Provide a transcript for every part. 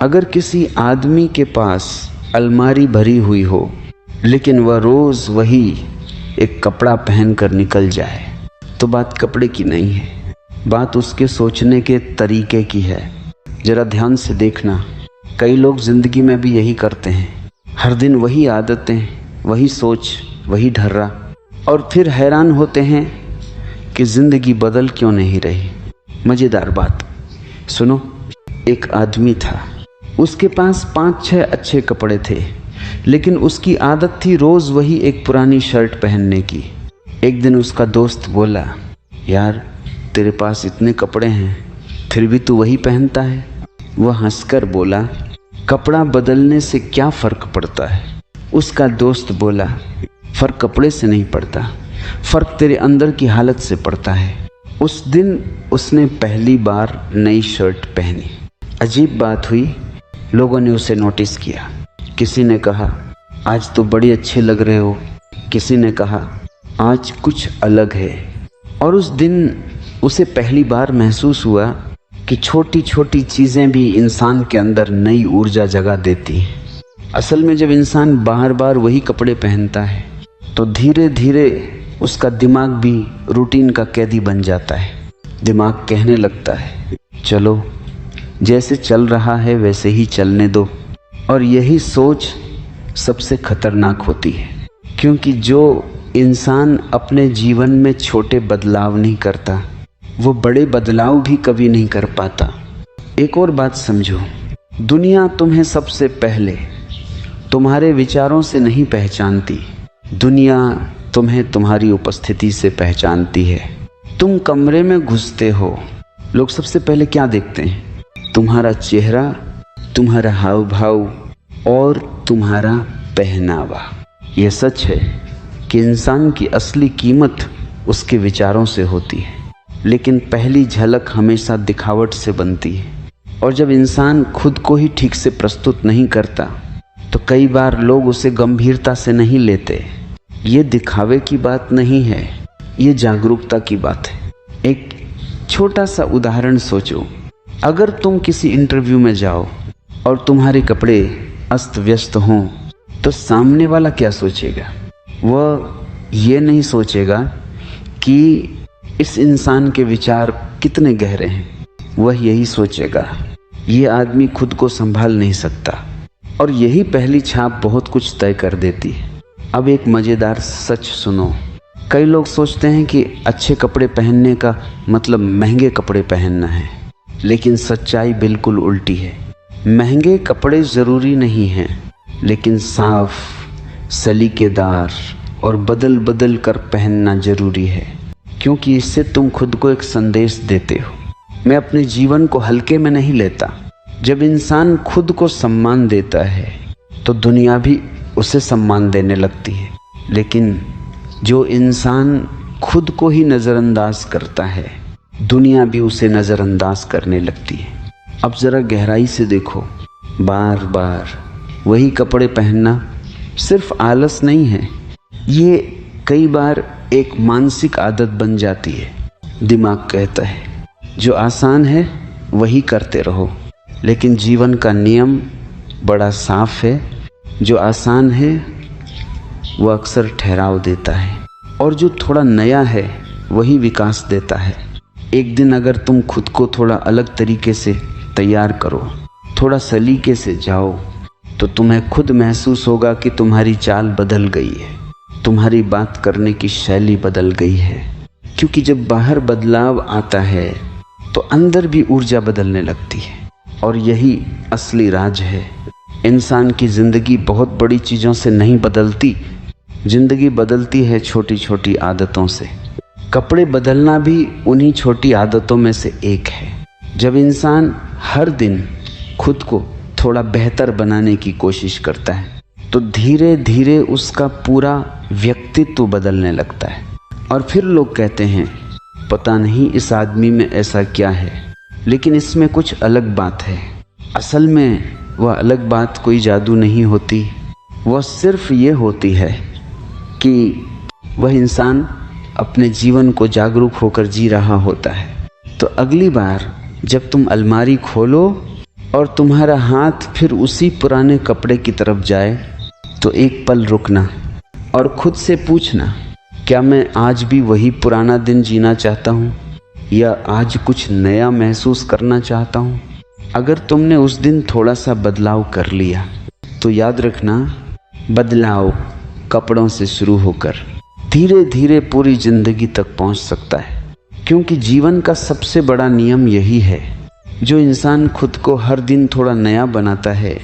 अगर किसी आदमी के पास अलमारी भरी हुई हो लेकिन वह रोज़ वही एक कपड़ा पहनकर निकल जाए, तो बात कपड़े की नहीं है, बात उसके सोचने के तरीके की है। ज़रा ध्यान से देखना, कई लोग ज़िंदगी में भी यही करते हैं। हर दिन वही आदतें, वही सोच, वही ढर्रा, और फिर हैरान होते हैं कि ज़िंदगी बदल क्यों नहीं रही। मज़ेदार बात सुनो, एक आदमी था, उसके पास 5-6 अच्छे कपड़े थे, लेकिन उसकी आदत थी रोज़ वही एक पुरानी शर्ट पहनने की। एक दिन उसका दोस्त बोला, यार तेरे पास इतने कपड़े हैं फिर भी तू वही पहनता है। वह हंसकर बोला, कपड़ा बदलने से क्या फ़र्क पड़ता है। उसका दोस्त बोला, फ़र्क कपड़े से नहीं पड़ता, फ़र्क तेरे अंदर की हालत से पड़ता है। उस दिन उसने पहली बार नई शर्ट पहनी। अजीब बात हुई, लोगों ने उसे नोटिस किया। किसी ने कहा, आज तो बड़े अच्छे लग रहे हो, किसी ने कहा, आज कुछ अलग है। और उस दिन उसे पहली बार महसूस हुआ कि छोटी छोटी चीज़ें भी इंसान के अंदर नई ऊर्जा जगा देती हैं। असल में जब इंसान बार बार वही कपड़े पहनता है तो धीरे धीरे उसका दिमाग भी रूटीन का कैदी बन जाता है। दिमाग कहने लगता है, चलो जैसे चल रहा है वैसे ही चलने दो। और यही सोच सबसे खतरनाक होती है, क्योंकि जो इंसान अपने जीवन में छोटे बदलाव नहीं करता वो बड़े बदलाव भी कभी नहीं कर पाता। एक और बात समझो, दुनिया तुम्हें सबसे पहले तुम्हारे विचारों से नहीं पहचानती, दुनिया तुम्हें तुम्हारी उपस्थिति से पहचानती है। तुम कमरे में घुसते हो, लोग सबसे पहले क्या देखते हैं? तुम्हारा चेहरा, तुम्हारा हाव भाव और तुम्हारा पहनावा। यह सच है कि इंसान की असली कीमत उसके विचारों से होती है, लेकिन पहली झलक हमेशा दिखावट से बनती है। और जब इंसान खुद को ही ठीक से प्रस्तुत नहीं करता तो कई बार लोग उसे गंभीरता से नहीं लेते। ये दिखावे की बात नहीं है, ये जागरूकता की बात है। एक छोटा सा उदाहरण सोचो, अगर तुम किसी इंटरव्यू में जाओ और तुम्हारे कपड़े अस्त व्यस्त हों तो सामने वाला क्या सोचेगा? वह ये नहीं सोचेगा कि इस इंसान के विचार कितने गहरे हैं, वह यही सोचेगा ये आदमी खुद को संभाल नहीं सकता। और यही पहली छाप बहुत कुछ तय कर देती है। अब एक मज़ेदार सच सुनो, कई लोग सोचते हैं कि अच्छे कपड़े पहनने का मतलब महंगे कपड़े पहनना है, लेकिन सच्चाई बिल्कुल उल्टी है। महंगे कपड़े ज़रूरी नहीं हैं, लेकिन साफ, सलीकेदार और बदल बदल कर पहनना ज़रूरी है, क्योंकि इससे तुम खुद को एक संदेश देते हो। मैं अपने जीवन को हल्के में नहीं लेता। जब इंसान खुद को सम्मान देता है तो दुनिया भी उसे सम्मान देने लगती है, लेकिन जो इंसान खुद को ही नज़रअंदाज करता है दुनिया भी उसे नज़रअंदाज करने लगती है। अब ज़रा गहराई से देखो, बार बार वही कपड़े पहनना सिर्फ आलस नहीं है, ये कई बार एक मानसिक आदत बन जाती है। दिमाग कहता है जो आसान है वही करते रहो, लेकिन जीवन का नियम बड़ा साफ है, जो आसान है वह अक्सर ठहराव देता है, और जो थोड़ा नया है वही विकास देता है। एक दिन अगर तुम खुद को थोड़ा अलग तरीके से तैयार करो, थोड़ा सलीके से जाओ, तो तुम्हें खुद महसूस होगा कि तुम्हारी चाल बदल गई है, तुम्हारी बात करने की शैली बदल गई है। क्योंकि जब बाहर बदलाव आता है तो अंदर भी ऊर्जा बदलने लगती है, और यही असली राज है। इंसान की ज़िंदगी बहुत बड़ी चीज़ों से नहीं बदलती, ज़िंदगी बदलती है छोटी छोटी आदतों से। कपड़े बदलना भी उन्हीं छोटी आदतों में से एक है। जब इंसान हर दिन खुद को थोड़ा बेहतर बनाने की कोशिश करता है तो धीरे धीरे उसका पूरा व्यक्तित्व बदलने लगता है। और फिर लोग कहते हैं, पता नहीं इस आदमी में ऐसा क्या है, लेकिन इसमें कुछ अलग बात है। असल में वह अलग बात कोई जादू नहीं होती, वह सिर्फ ये होती है कि वह इंसान अपने जीवन को जागरूक होकर जी रहा होता है। तो अगली बार जब तुम अलमारी खोलो और तुम्हारा हाथ फिर उसी पुराने कपड़े की तरफ जाए, तो एक पल रुकना और खुद से पूछना, क्या मैं आज भी वही पुराना दिन जीना चाहता हूँ या आज कुछ नया महसूस करना चाहता हूँ। अगर तुमने उस दिन थोड़ा सा बदलाव कर लिया तो याद रखना, बदलाव कपड़ों से शुरू होकर धीरे धीरे पूरी जिंदगी तक पहुँच सकता है। क्योंकि जीवन का सबसे बड़ा नियम यही है, जो इंसान खुद को हर दिन थोड़ा नया बनाता है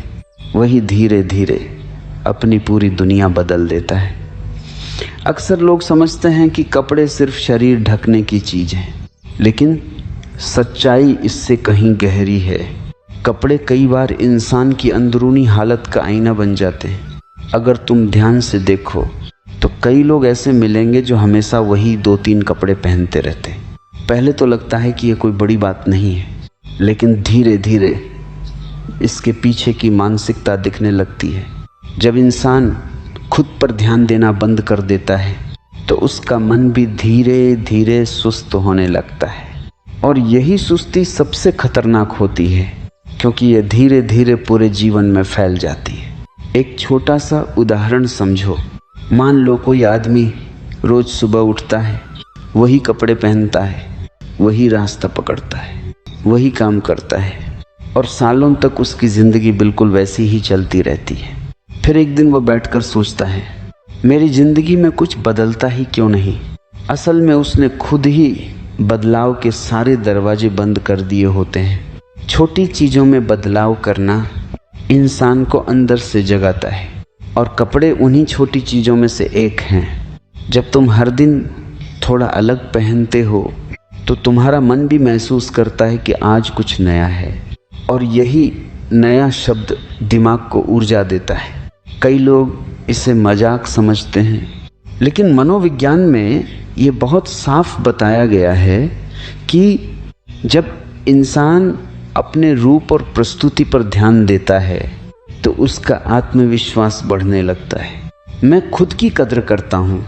वही धीरे धीरे अपनी पूरी दुनिया बदल देता है। अक्सर लोग समझते हैं कि कपड़े सिर्फ शरीर ढकने की चीज़ है, लेकिन सच्चाई इससे कहीं गहरी है। कपड़े कई बार इंसान की अंदरूनी हालत का आईना बन जाते हैं। अगर तुम ध्यान से देखो तो कई लोग ऐसे मिलेंगे जो हमेशा वही 2-3 कपड़े पहनते रहते हैं। पहले तो लगता है कि ये कोई बड़ी बात नहीं है, लेकिन धीरे धीरे इसके पीछे की मानसिकता दिखने लगती है। जब इंसान खुद पर ध्यान देना बंद कर देता है तो उसका मन भी धीरे धीरे सुस्त होने लगता है। और यही सुस्ती सबसे खतरनाक होती है, क्योंकि यह धीरे धीरे पूरे जीवन में फैल जाती है। एक छोटा सा उदाहरण समझो। मान लो कोई आदमी रोज सुबह उठता है, वही कपड़े पहनता है, वही रास्ता पकड़ता है, वही काम करता है और सालों तक उसकी ज़िंदगी बिल्कुल वैसी ही चलती रहती है। फिर एक दिन वो बैठकर सोचता है, मेरी ज़िंदगी में कुछ बदलता ही क्यों नहीं। असल में उसने खुद ही बदलाव के सारे दरवाजे बंद कर दिए होते हैं। छोटी चीज़ों में बदलाव करना इंसान को अंदर से जगाता है और कपड़े उन्हीं छोटी चीज़ों में से एक हैं। जब तुम हर दिन थोड़ा अलग पहनते हो तो तुम्हारा मन भी महसूस करता है कि आज कुछ नया है, और यही नया शब्द दिमाग को ऊर्जा देता है। कई लोग इसे मजाक समझते हैं, लेकिन मनोविज्ञान में ये बहुत साफ बताया गया है कि जब इंसान अपने रूप और प्रस्तुति पर ध्यान देता है तो उसका आत्मविश्वास बढ़ने लगता है। मैं खुद की कद्र करता हूँ,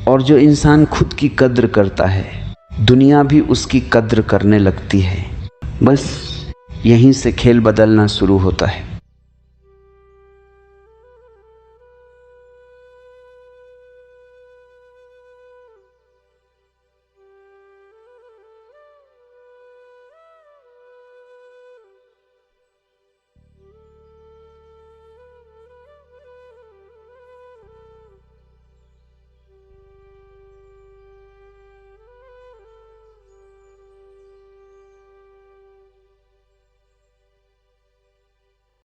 और जो इंसान खुद की कद्र करता है दुनिया भी उसकी कद्र करने लगती है। बस यहीं से खेल बदलना शुरू होता है।